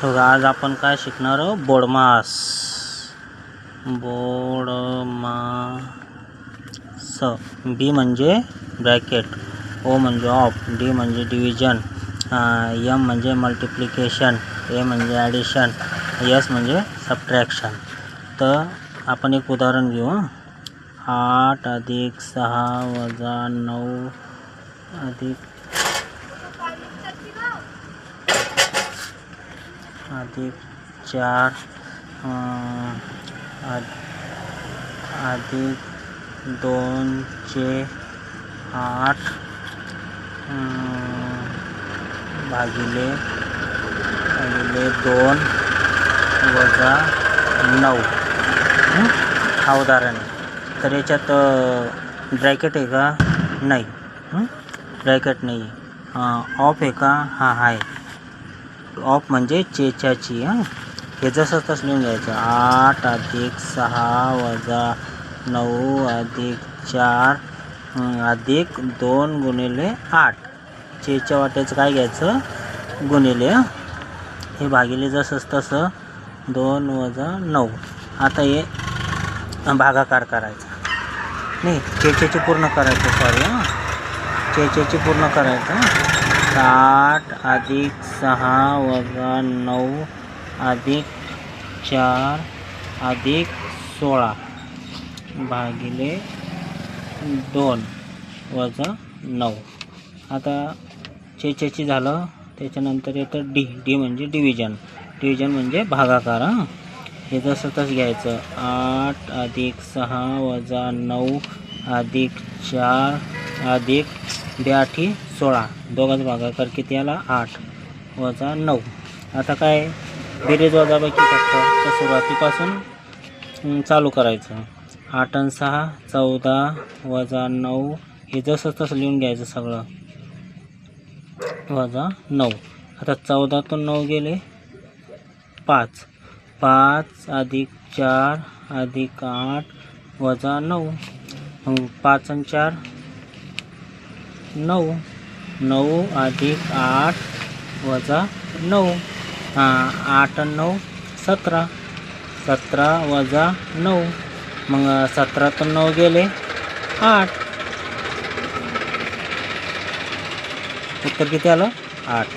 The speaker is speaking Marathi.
तर आज आपण काय शिकणार आहोत? बोडमास. बोडमास. बी म्हणजे ब्रॅकेट, ओ म्हणजे ऑफ, डी म्हणजे डिव्हिजन, एम म्हणजे मल्टिप्लिकेशन, ए म्हणजे ॲडिशन, एस म्हणजे सबट्रॅक्शन. तर आपण एक उदाहरण घेऊ. 8 + 6 - 9 + 4 + 2 चे 8 भागिले 2 - 9. हा उदाहरण आहे. तर याच्यात ब्रॅकेट आहे का? नाही. ब्रॅकेट नाही आहे. ऑफ आहे का? हा आहे. ऑफ म्हणजे चेच्याची. हे जसं तसं लिहून घ्यायचं. 8 + 6 - 9 + 4 + 2 × 8. चेच्या वाट्याचं काय घ्यायचं? गुणिले. हे भागिले जसंच तसं 2 - 9. आता हे भागाकार करायचा. नाही, चेच्याची पूर्ण करायचं. चेच्याची पूर्ण करायचं. 8 + 6 - 9 + 4 + 16 भागिले 2 - 9. आता चेच्याची झालं. त्याच्यानंतर येतं डी म्हणजे डिव्हिजन. डिव्हिजन म्हणजे भागाकार. हे जसं तसं घ्यायचं. 8 + 6 - 9 + 4 + 8 = 16. दोघांचा भागाकार किती आला? 8 - 9. आता काय बेरीज वजाबाकी करतो. तर सुरुवातीपासून चालू करायचं. 8 + 6 = 14 - 9. हे जसं तसं लिहून घ्यायचं सगळं. -9. आता 14 तून 9 गेले 5. 5 + 4 + 8 - 9. 5 + 4 = 9. 9 + 8 - 9. 8 + 9 = 17. 17 - 9. मग 17 तून 9 गेले 8. उत्तर किती आलं? 8.